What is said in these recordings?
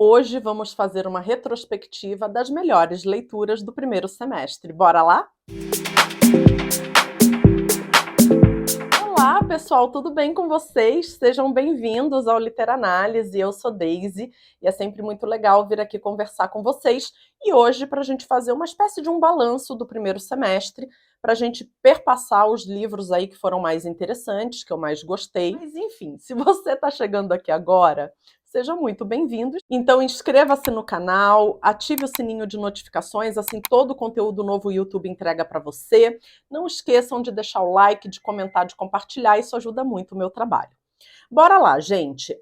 Hoje vamos fazer uma retrospectiva das melhores leituras do primeiro semestre. Bora lá? Olá, pessoal, tudo bem com vocês? Sejam bem-vindos ao Literanálise. Eu sou Daisy e é sempre muito legal vir aqui conversar com vocês. E hoje, para a gente fazer uma espécie de um balanço do primeiro semestre, para a gente perpassar os livros aí que foram mais interessantes, que eu mais gostei. Mas enfim, se você está chegando aqui agora, seja muito bem-vindo. Então inscreva-se no canal, ative o sininho de notificações, assim todo o conteúdo novo o YouTube entrega para você. Não esqueçam de deixar o like, de comentar, de compartilhar, isso ajuda muito o meu trabalho. Bora lá, gente.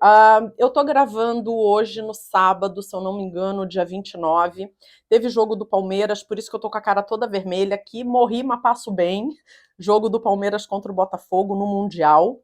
Eu tô gravando hoje no sábado, se eu não me engano, dia 29. Teve jogo do Palmeiras, por isso que eu tô com a cara toda vermelha aqui. Morri, mas passo bem. Jogo do Palmeiras contra o Botafogo no Mundial.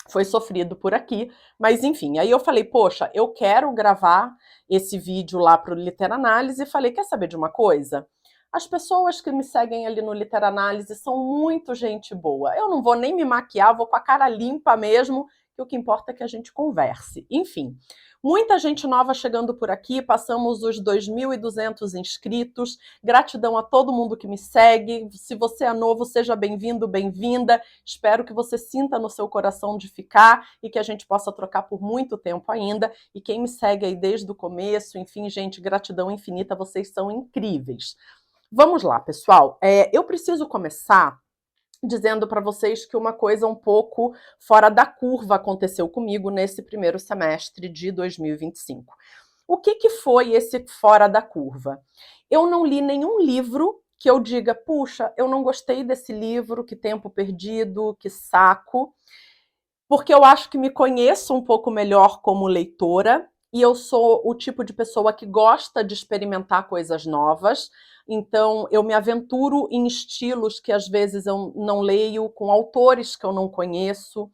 Foi sofrido por aqui, mas enfim, aí eu falei, poxa, eu quero gravar esse vídeo lá para o Literanálise e falei, quer saber de uma coisa? As pessoas que me seguem ali no Literanálise são muito gente boa. Eu não vou nem me maquiar, vou com a cara limpa mesmo, que o que importa é que a gente converse. Enfim, muita gente nova chegando por aqui, passamos os 2.200 inscritos. Gratidão a todo mundo que me segue. Se você é novo, seja bem-vindo, bem-vinda. Espero que você sinta no seu coração de ficar e que a gente possa trocar por muito tempo ainda. E quem me segue aí desde o começo, enfim, gente, gratidão infinita, vocês são incríveis. Vamos lá, pessoal. Eu preciso começar dizendo para vocês que uma coisa um pouco fora da curva aconteceu comigo nesse primeiro semestre de 2025. O que foi esse fora da curva? Eu não li nenhum livro que eu diga, puxa, eu não gostei desse livro, que tempo perdido, que saco, porque eu acho que me conheço um pouco melhor como leitora e eu sou o tipo de pessoa que gosta de experimentar coisas novas. Então, eu me aventuro em estilos que às vezes eu não leio, com autores que eu não conheço,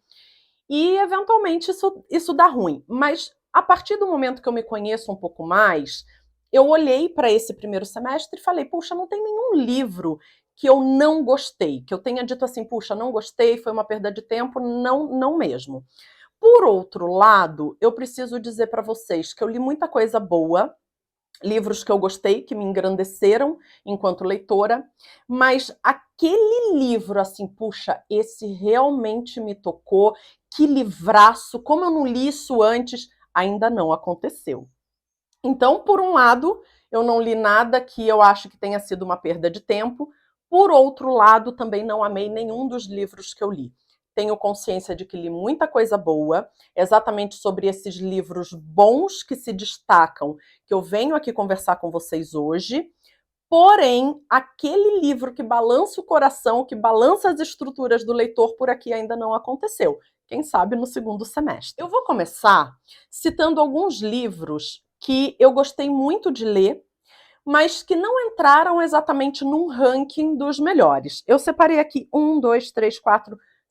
e eventualmente isso dá ruim. Mas a partir do momento que eu me conheço um pouco mais, eu olhei para esse primeiro semestre e falei, puxa, não tem nenhum livro que eu não gostei, que eu tenha dito assim, puxa, não gostei, foi uma perda de tempo, não, não mesmo. Por outro lado, eu preciso dizer para vocês que eu li muita coisa boa, livros que eu gostei, que me engrandeceram enquanto leitora, mas aquele livro, assim, puxa, esse realmente me tocou, que livraço, como eu não li isso antes, ainda não aconteceu. Então, por um lado, eu não li nada que eu acho que tenha sido uma perda de tempo, por outro lado, também não amei nenhum dos livros que eu li. Tenho consciência de que li muita coisa boa, exatamente sobre esses livros bons que se destacam, que eu venho aqui conversar com vocês hoje. Porém, aquele livro que balança o coração, que balança as estruturas do leitor, por aqui ainda não aconteceu. Quem sabe no segundo semestre. Eu vou começar citando alguns livros que eu gostei muito de ler, mas que não entraram exatamente num ranking dos melhores. Eu separei aqui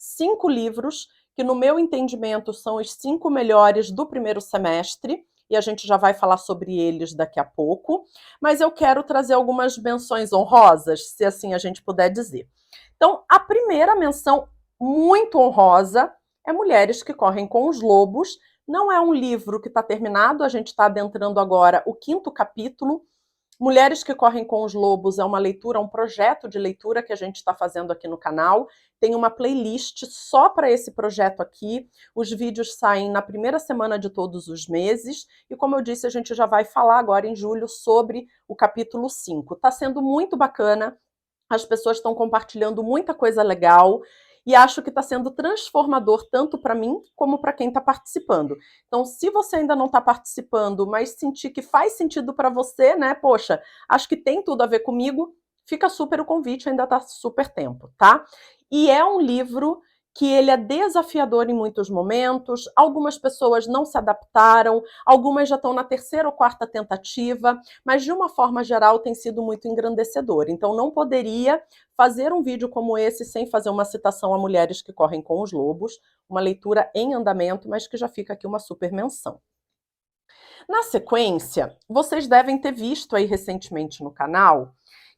5 livros que, no meu entendimento, são os 5 melhores do primeiro semestre, e a gente já vai falar sobre eles daqui a pouco, mas eu quero trazer algumas menções honrosas, se assim a gente puder dizer. Então, a primeira menção muito honrosa é Mulheres que Correm com os Lobos. Não é um livro que está terminado, a gente está adentrando agora o 5º capítulo. Mulheres que Correm com os Lobos é uma leitura, um projeto de leitura que a gente está fazendo aqui no canal. Tem uma playlist só para esse projeto aqui. Os vídeos saem na primeira semana de todos os meses. E como eu disse, a gente já vai falar agora em julho sobre o capítulo 5. Está sendo muito bacana. As pessoas estão compartilhando muita coisa legal e acho que está sendo transformador tanto para mim como para quem está participando. Então, se você ainda não está participando, mas sentir que faz sentido para você, né? Poxa, acho que tem tudo a ver comigo, fica super o convite, ainda está super tempo, tá? E é um livro que ele é desafiador em muitos momentos, algumas pessoas não se adaptaram, algumas já estão na 3ª ou 4ª tentativa, mas de uma forma geral tem sido muito engrandecedor. Então não poderia fazer um vídeo como esse sem fazer uma citação a Mulheres que Correm com os Lobos, uma leitura em andamento, mas que já fica aqui uma super menção. Na sequência, vocês devem ter visto aí recentemente no canal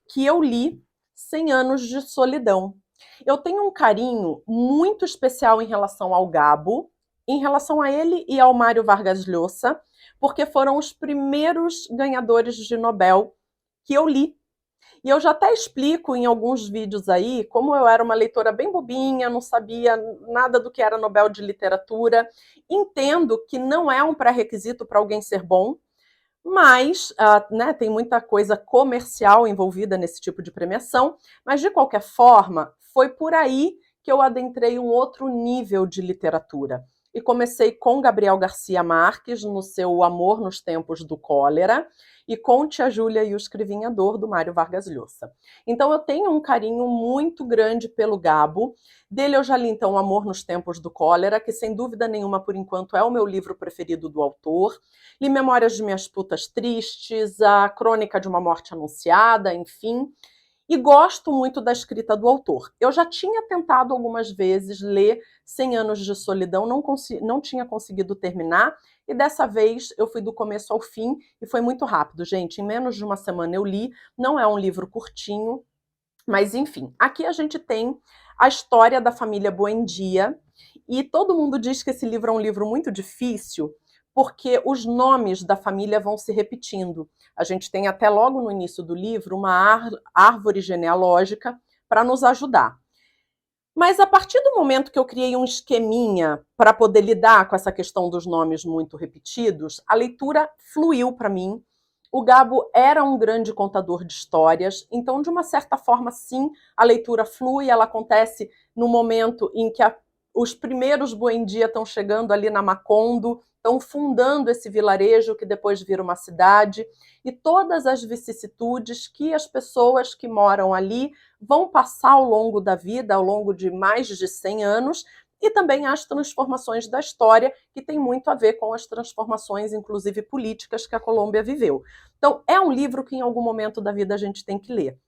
que eu li 100 Anos de Solidão. Eu tenho um carinho muito especial em relação ao Gabo, em relação a ele e ao Mário Vargas Llosa. porque foram os primeiros ganhadores de Nobel que eu li. E eu já até explico em alguns vídeos aí como eu era uma leitora bem bobinha, não sabia nada do que era Nobel de Literatura. Entendo que não é um pré-requisito para alguém ser bom, mas né, tem muita coisa comercial envolvida nesse tipo de premiação. Mas, de qualquer forma, foi por aí que eu adentrei um outro nível de literatura. E comecei com Gabriel Garcia Marques, no seu O Amor nos Tempos do Cólera, e com Tia Júlia e o Escrevinhador, do Mário Vargas Llosa. Então eu tenho um carinho muito grande pelo Gabo. Dele eu já li, então, O Amor nos Tempos do Cólera, que sem dúvida nenhuma, por enquanto, é o meu livro preferido do autor. Li Memórias de Minhas Putas Tristes, A Crônica de uma Morte Anunciada, enfim. E gosto muito da escrita do autor. Eu já tinha tentado algumas vezes ler 100 Anos de Solidão, não tinha conseguido terminar, e dessa vez eu fui do começo ao fim, e foi muito rápido, gente. Em menos de uma semana eu li, não é um livro curtinho, mas enfim. Aqui a gente tem a história da família Buendia, e todo mundo diz que esse livro é um livro muito difícil, porque os nomes da família vão se repetindo. A gente tem até logo no início do livro uma árvore genealógica para nos ajudar. Mas a partir do momento que eu criei um esqueminha para poder lidar com essa questão dos nomes muito repetidos, a leitura fluiu para mim. O Gabo era um grande contador de histórias, então, de uma certa forma, sim, a leitura flui, ela acontece no momento em que os primeiros Buendia estão chegando ali na Macondo, estão fundando esse vilarejo que depois vira uma cidade, e todas as vicissitudes que as pessoas que moram ali vão passar ao longo da vida, ao longo de mais de 100 anos, e também as transformações da história, que tem muito a ver com as transformações, inclusive políticas, que a Colômbia viveu. Então, é um livro que em algum momento da vida a gente tem que ler.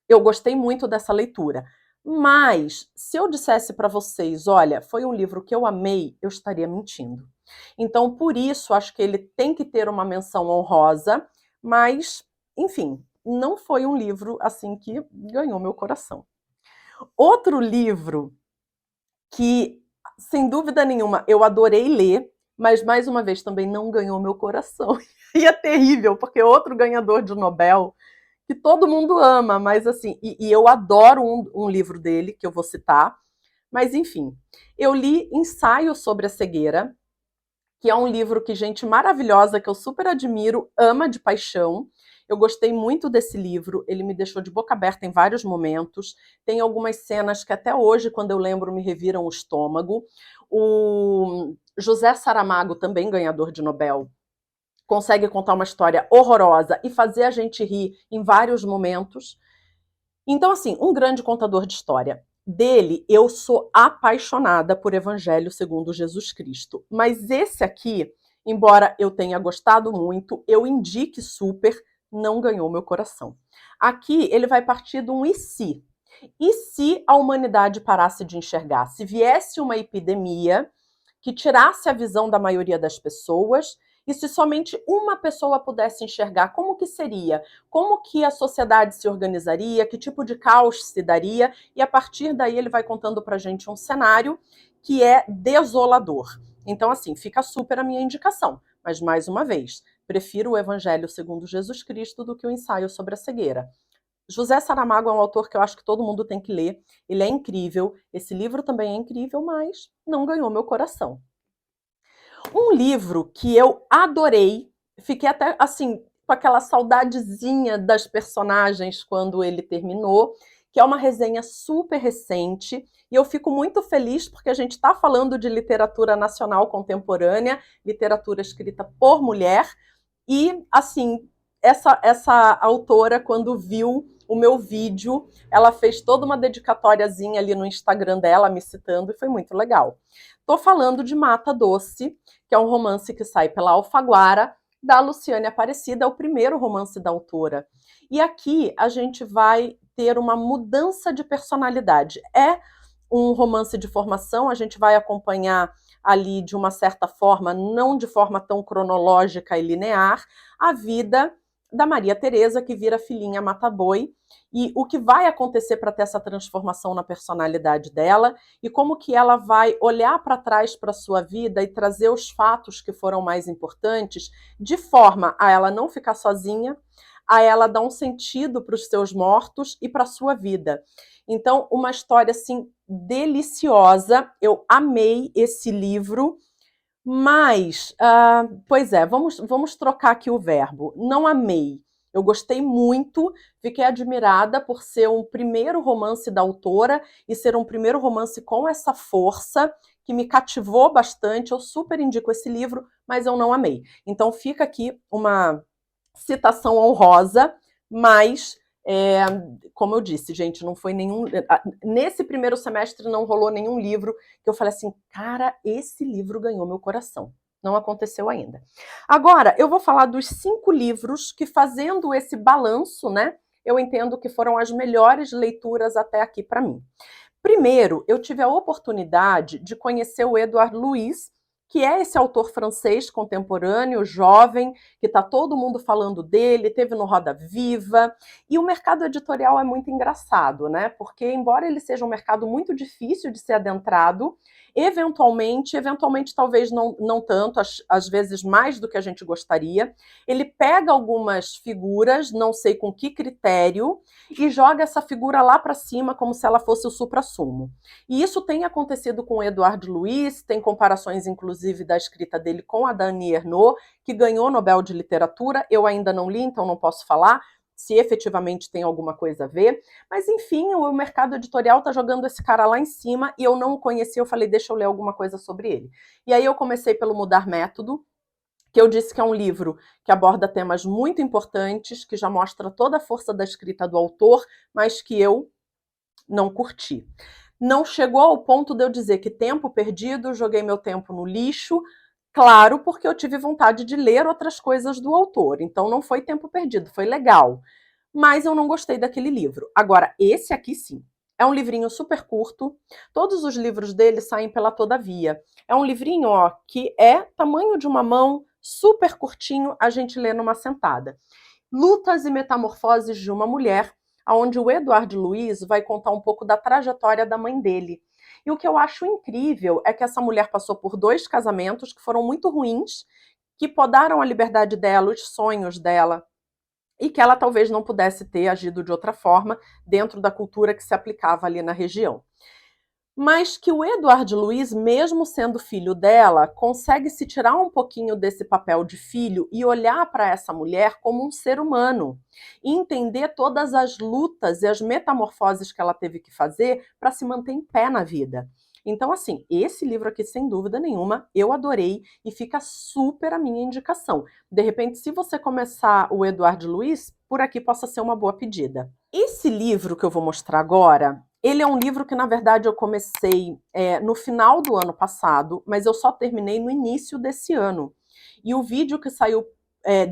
Eu gostei muito dessa leitura. Mas, se eu dissesse para vocês, olha, foi um livro que eu amei, eu estaria mentindo. Então, por isso, acho que ele tem que ter uma menção honrosa, mas, enfim, não foi um livro assim que ganhou meu coração. Outro livro que, sem dúvida nenhuma, eu adorei ler, mas mais uma vez também não ganhou meu coração. E é terrível, porque outro ganhador de Nobel que todo mundo ama, mas assim, e eu adoro um livro dele, que eu vou citar, mas enfim, eu li Ensaio sobre a Cegueira, que é um livro que gente maravilhosa, que eu super admiro, ama de paixão. Eu gostei muito desse livro, ele me deixou de boca aberta em vários momentos. Tem algumas cenas que até hoje, quando eu lembro, me reviram o estômago. O José Saramago, também ganhador de Nobel, consegue contar uma história horrorosa e fazer a gente rir em vários momentos. Então, assim, um grande contador de história. Dele, eu sou apaixonada por Evangelho segundo Jesus Cristo. Mas esse aqui, embora eu tenha gostado muito, eu indique super, não ganhou meu coração. Aqui ele vai partir de um e se. E se a humanidade parasse de enxergar? Se viesse uma epidemia que tirasse a visão da maioria das pessoas, e se somente uma pessoa pudesse enxergar, como que seria? Como que a sociedade se organizaria? Que tipo de caos se daria? E a partir daí ele vai contando pra gente um cenário que é desolador. Então, assim, fica super a minha indicação. Mas, mais uma vez, prefiro o Evangelho segundo Jesus Cristo do que o Ensaio sobre a Cegueira. José Saramago é um autor que eu acho que todo mundo tem que ler. Ele é incrível. Esse livro também é incrível, mas não ganhou meu coração. Um livro que eu adorei, fiquei até assim, com aquela saudadezinha das personagens quando ele terminou, que é uma resenha super recente, e eu fico muito feliz porque a gente está falando de literatura nacional contemporânea, literatura escrita por mulher, e assim, essa autora, quando viu o meu vídeo, ela fez toda uma dedicatóriazinha ali no Instagram dela, me citando, e foi muito legal. Tô falando de Mata Doce, que é um romance que sai pela Alfaguara, da Luciane Aparecida, é o primeiro romance da autora. E aqui a gente vai ter uma mudança de personalidade. É um romance de formação, a gente vai acompanhar ali de uma certa forma, não de forma tão cronológica e linear, a vida da Maria Teresa, que vira filhinha mata-boi, e o que vai acontecer para ter essa transformação na personalidade dela, e como que ela vai olhar para trás para a sua vida e trazer os fatos que foram mais importantes, de forma a ela não ficar sozinha, a ela dar um sentido para os seus mortos e para a sua vida. Então, uma história assim deliciosa. Eu amei esse livro. Mas, pois é, vamos trocar aqui o verbo. Não amei. Eu gostei muito, fiquei admirada por ser um primeiro romance da autora e ser um primeiro romance com essa força que me cativou bastante. Eu super indico esse livro, mas eu não amei. Então fica aqui uma citação honrosa, mas como eu disse, gente, não foi nenhum. Nesse primeiro semestre não rolou nenhum livro que eu falei assim, cara, esse livro ganhou meu coração. Não aconteceu ainda. Agora, eu vou falar dos 5 livros que, fazendo esse balanço, né, eu entendo que foram as melhores leituras até aqui para mim. Primeiro, eu tive a oportunidade de conhecer o Edouard Louis, que é esse autor francês contemporâneo, jovem, que está todo mundo falando dele, teve no Roda Viva, e o mercado editorial é muito engraçado, né? Porque, embora ele seja um mercado muito difícil de ser adentrado, eventualmente talvez não tanto, às vezes mais do que a gente gostaria, ele pega algumas figuras, não sei com que critério, e joga essa figura lá para cima como se ela fosse o suprassumo. E isso tem acontecido com o Edouard Louis, tem comparações inclusive da escrita dele com a Dani Ernaux, que ganhou o Nobel de Literatura. Eu ainda não li, então não posso falar se efetivamente tem alguma coisa a ver, mas enfim, o mercado editorial está jogando esse cara lá em cima e eu não o conhecia, eu falei, deixa eu ler alguma coisa sobre ele. E aí eu comecei pelo Mudar Método, que eu disse que é um livro que aborda temas muito importantes, que já mostra toda a força da escrita do autor, mas que eu não curti. Não chegou ao ponto de eu dizer que tempo perdido, joguei meu tempo no lixo, claro, porque eu tive vontade de ler outras coisas do autor, então não foi tempo perdido, foi legal. Mas eu não gostei daquele livro. Agora, esse aqui sim. É um livrinho super curto. Todos os livros dele saem pela Todavia. É um livrinho, ó, que é tamanho de uma mão, super curtinho, a gente lê numa sentada. Lutas e Metamorfoses de uma Mulher, onde o Edouard Louis vai contar um pouco da trajetória da mãe dele. E o que eu acho incrível é que essa mulher passou por 2 casamentos que foram muito ruins, que podaram a liberdade dela, os sonhos dela, e que ela talvez não pudesse ter agido de outra forma dentro da cultura que se aplicava ali na região. Mas que o Edouard Louis, mesmo sendo filho dela, consegue se tirar um pouquinho desse papel de filho e olhar para essa mulher como um ser humano e entender todas as lutas e as metamorfoses que ela teve que fazer para se manter em pé na vida. Então, assim, esse livro aqui, sem dúvida nenhuma, eu adorei e fica super a minha indicação. De repente, se você começar o Edouard Louis, por aqui possa ser uma boa pedida. Esse livro que eu vou mostrar agora, ele é um livro que, na verdade, eu comecei no final do ano passado, mas eu só terminei no início desse ano. E o vídeo que saiu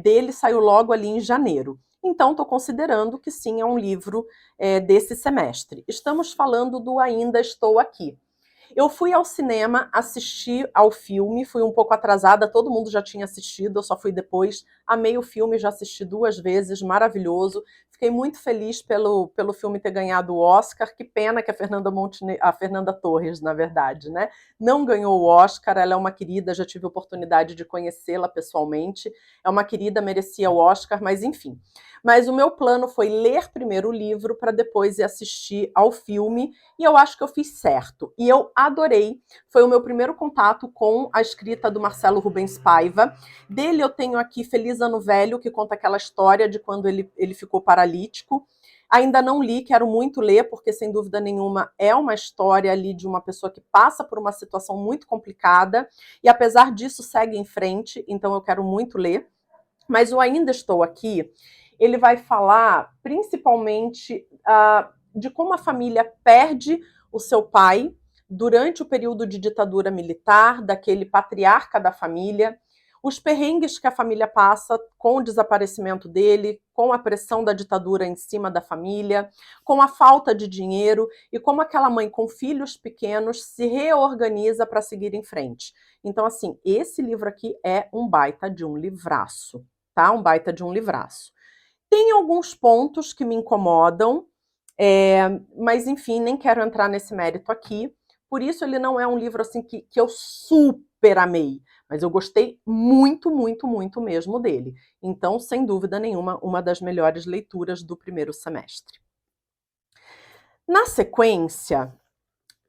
dele saiu logo ali em janeiro. Então, estou considerando que sim, é um livro desse semestre. Estamos falando do Ainda Estou Aqui. Eu fui ao cinema assistir ao filme, fui um pouco atrasada, todo mundo já tinha assistido, eu só fui depois. Amei o filme, já assisti 2 vezes, maravilhoso. Fiquei muito feliz pelo filme ter ganhado o Oscar. Que pena que a Fernanda Torres, na verdade, né, não ganhou o Oscar. Ela é uma querida, já tive a oportunidade de conhecê-la pessoalmente. É uma querida, merecia o Oscar, mas enfim. Mas o meu plano foi ler primeiro o livro para depois ir assistir ao filme, e eu acho que eu fiz certo. E eu adorei. Foi o meu primeiro contato com a escrita do Marcelo Rubens Paiva. Dele eu tenho aqui Feliz Ano Velho, que conta aquela história de quando ele ficou paralítico. Ainda não li, quero muito ler, porque sem dúvida nenhuma é uma história ali de uma pessoa que passa por uma situação muito complicada e apesar disso segue em frente, então eu quero muito ler. Mas o Ainda Estou Aqui, ele vai falar principalmente de como a família perde o seu pai durante o período de ditadura militar, daquele patriarca da família, os perrengues que a família passa com o desaparecimento dele, com a pressão da ditadura em cima da família, com a falta de dinheiro e como aquela mãe com filhos pequenos se reorganiza para seguir em frente. Então, assim, esse livro aqui é um baita de um livraço, tá? Um baita de um livraço. Tem alguns pontos que me incomodam, mas enfim, nem quero entrar nesse mérito aqui. Por isso ele não é um livro assim que eu super amei, mas eu gostei muito, muito, muito mesmo dele. Então, sem dúvida nenhuma, uma das melhores leituras do primeiro semestre. Na sequência,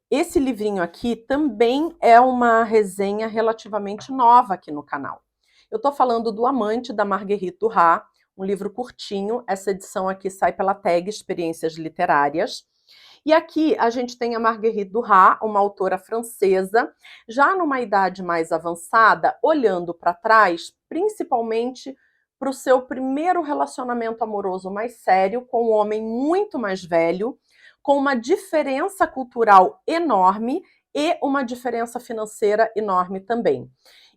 esse livrinho aqui também é uma resenha relativamente nova aqui no canal. Eu estou falando do Amante, da Marguerite Duras, um livro curtinho. Essa edição aqui sai pela tag Experiências Literárias. E aqui a gente tem a Marguerite Duras, uma autora francesa, já numa idade mais avançada, olhando para trás, principalmente para o seu primeiro relacionamento amoroso mais sério, com um homem muito mais velho, com uma diferença cultural enorme e uma diferença financeira enorme também.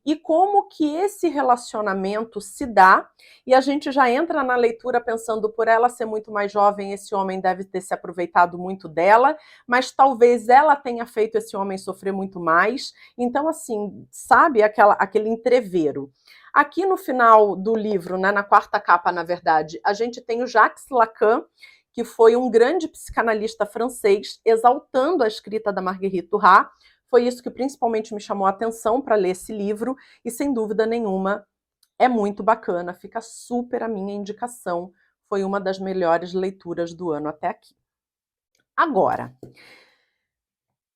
E como que esse relacionamento se dá, e a gente já entra na leitura pensando, por ela ser muito mais jovem, esse homem deve ter se aproveitado muito dela, mas talvez ela tenha feito esse homem sofrer muito mais. Então, assim, sabe aquele entrevero. Aqui no final do livro, né, na quarta capa, na verdade, a gente tem o Jacques Lacan, que foi um grande psicanalista francês, exaltando a escrita da Marguerite Duras. Foi isso que principalmente me chamou a atenção para ler esse livro, e sem dúvida nenhuma é muito bacana, fica super a minha indicação. Foi uma das melhores leituras do ano até aqui. Agora,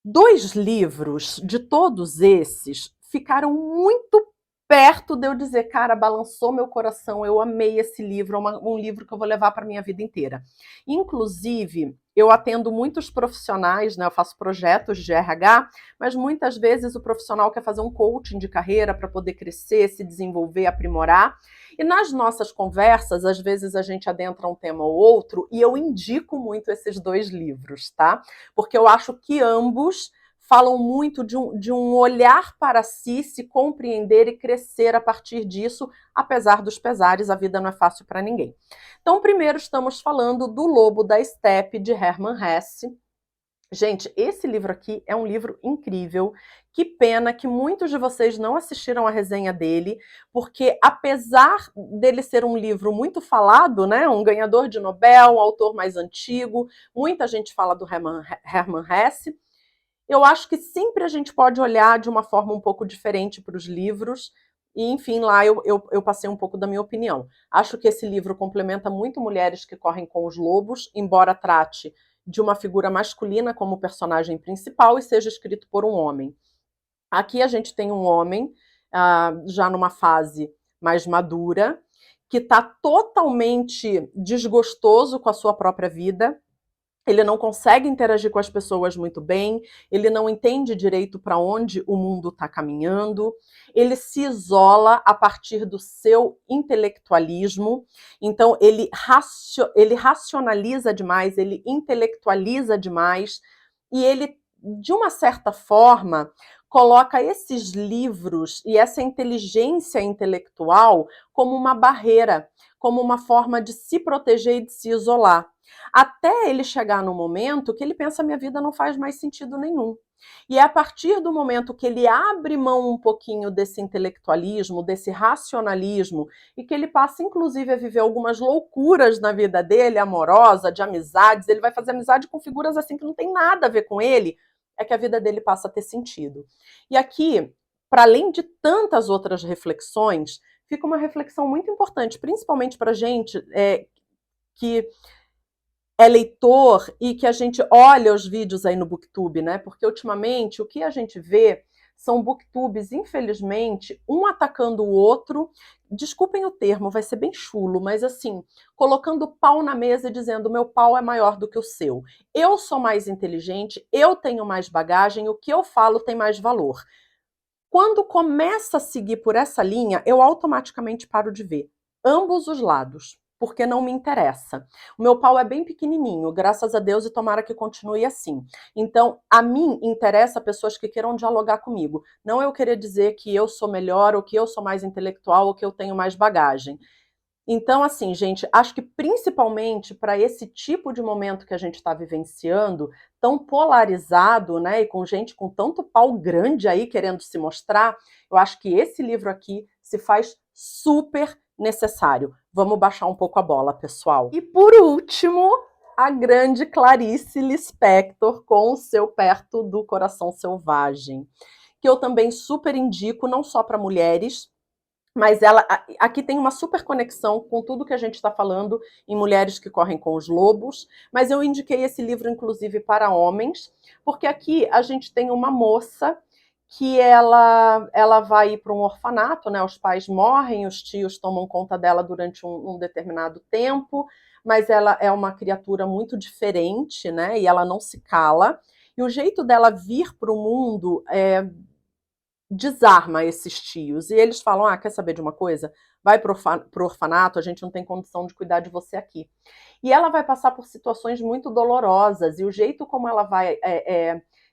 2 livros de todos esses ficaram muito perto de eu dizer, cara, balançou meu coração, eu amei esse livro, é um livro que eu vou levar para minha vida inteira. Inclusive, eu atendo muitos profissionais, né? Eu faço projetos de RH, mas muitas vezes o profissional quer fazer um coaching de carreira para poder crescer, se desenvolver, aprimorar. E nas nossas conversas, às vezes a gente adentra um tema ou outro, e eu indico muito esses 2 livros, tá? Porque eu acho que ambos falam muito de um olhar para si, se compreender e crescer a partir disso, apesar dos pesares, a vida não é fácil para ninguém. Então, primeiro estamos falando do Lobo da Estepe, de Hermann Hesse. Gente, esse livro aqui é um livro incrível. Que pena que muitos de vocês não assistiram a resenha dele, porque apesar dele ser um livro muito falado, né, um ganhador de Nobel, um autor mais antigo, muita gente fala do Hermann Hesse, eu acho que sempre a gente pode olhar de uma forma um pouco diferente para os livros, e enfim, lá eu passei um pouco da minha opinião. Acho que esse livro complementa muito Mulheres que Correm com os Lobos, embora trate de uma figura masculina como personagem principal e seja escrito por um homem. Aqui a gente tem um homem, já numa fase mais madura, que está totalmente desgostoso com a sua própria vida. Ele não consegue interagir com as pessoas muito bem, ele não entende direito para onde o mundo está caminhando, ele se isola a partir do seu intelectualismo, então ele racionaliza demais, ele intelectualiza demais, e ele, de uma certa forma, coloca esses livros e essa inteligência intelectual como uma barreira, como uma forma de se proteger e de se isolar. Até ele chegar no momento que ele pensa, minha vida não faz mais sentido nenhum. E é a partir do momento que ele abre mão um pouquinho desse intelectualismo, desse racionalismo, e que ele passa, inclusive, a viver algumas loucuras na vida dele, amorosa, de amizades, ele vai fazer amizade com figuras assim que não tem nada a ver com ele, é que a vida dele passa a ter sentido. E aqui, para além de tantas outras reflexões, fica uma reflexão muito importante, principalmente para a gente que é leitor e que a gente olha os vídeos aí no Booktube, né? Porque ultimamente o que a gente vê são booktubes, infelizmente, um atacando o outro. Desculpem o termo, vai ser bem chulo, mas assim, colocando o pau na mesa e dizendo: meu pau é maior do que o seu. Eu sou mais inteligente, eu tenho mais bagagem, o que eu falo tem mais valor. Quando começa a seguir por essa linha, eu automaticamente paro de ver ambos os lados, porque não me interessa. O meu pau é bem pequenininho, graças a Deus, e tomara que continue assim. Então, a mim interessa pessoas que queiram dialogar comigo. Não eu querer dizer que eu sou melhor, ou que eu sou mais intelectual, ou que eu tenho mais bagagem. Então, assim, gente, acho que principalmente para esse tipo de momento que a gente está vivenciando, tão polarizado, né, e com gente com tanto pau grande aí querendo se mostrar, eu acho que esse livro aqui se faz super necessário. Vamos baixar um pouco a bola, pessoal. E por último, a grande Clarice Lispector com o seu Perto do Coração Selvagem, que eu também super indico, não só para mulheres, mas ela aqui tem uma super conexão com tudo que a gente está falando em Mulheres que Correm com os Lobos, mas eu indiquei esse livro, inclusive, para homens, porque aqui a gente tem uma moça que ela vai ir para um orfanato, né? Os pais morrem, os tios tomam conta dela durante um determinado tempo, mas ela é uma criatura muito diferente, né? E ela não se cala. E o jeito dela vir para o mundo desarma esses tios. E eles falam: ah, quer saber de uma coisa? Vai pro orfanato, a gente não tem condição de cuidar de você aqui. E ela vai passar por situações muito dolorosas, e o jeito como ela vai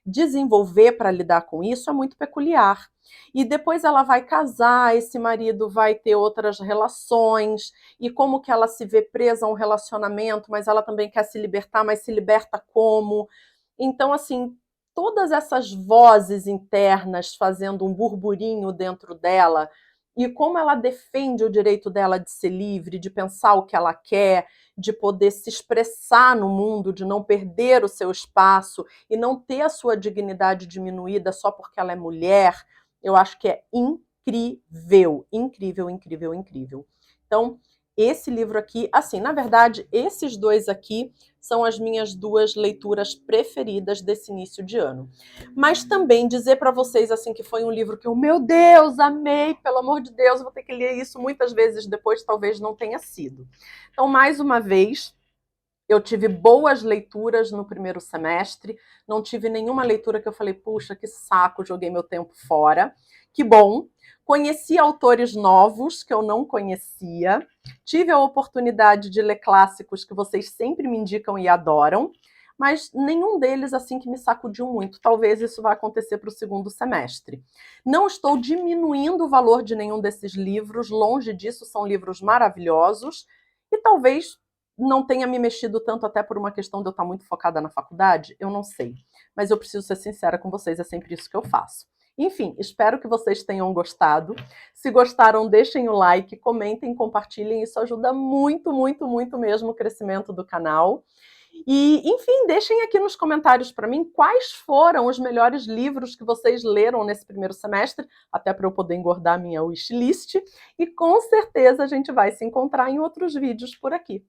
desenvolver para lidar com isso é muito peculiar. E depois ela vai casar, esse marido vai ter outras relações, e como que ela se vê presa a um relacionamento, mas ela também quer se libertar, mas se liberta como? Então, assim, todas essas vozes internas fazendo um burburinho dentro dela, e como ela defende o direito dela de ser livre, de pensar o que ela quer, de poder se expressar no mundo, de não perder o seu espaço e não ter a sua dignidade diminuída só porque ela é mulher, eu acho que é incrível, incrível, incrível, incrível. Então, esse livro aqui, assim, na verdade, esses dois aqui são as minhas duas leituras preferidas desse início de ano. Mas também dizer para vocês assim que foi um livro que eu, meu Deus, amei, pelo amor de Deus, vou ter que ler isso muitas vezes depois, talvez não tenha sido. Então, mais uma vez, eu tive boas leituras no primeiro semestre, não tive nenhuma leitura que eu falei, puxa, que saco, joguei meu tempo fora. Que bom. Conheci autores novos que eu não conhecia. Tive a oportunidade de ler clássicos que vocês sempre me indicam e adoram, mas nenhum deles assim que me sacudiu muito. Talvez isso vá acontecer para o segundo semestre. Não estou diminuindo o valor de nenhum desses livros, longe disso, são livros maravilhosos, e talvez não tenha me mexido tanto até por uma questão de eu estar muito focada na faculdade, eu não sei. Mas eu preciso ser sincera com vocês, é sempre isso que eu faço. Enfim, espero que vocês tenham gostado. Se gostaram, deixem o like, comentem, compartilhem. Isso ajuda muito, muito, muito mesmo o crescimento do canal. E, enfim, deixem aqui nos comentários para mim quais foram os melhores livros que vocês leram nesse primeiro semestre, até para eu poder engordar a minha wishlist. E com certeza a gente vai se encontrar em outros vídeos por aqui.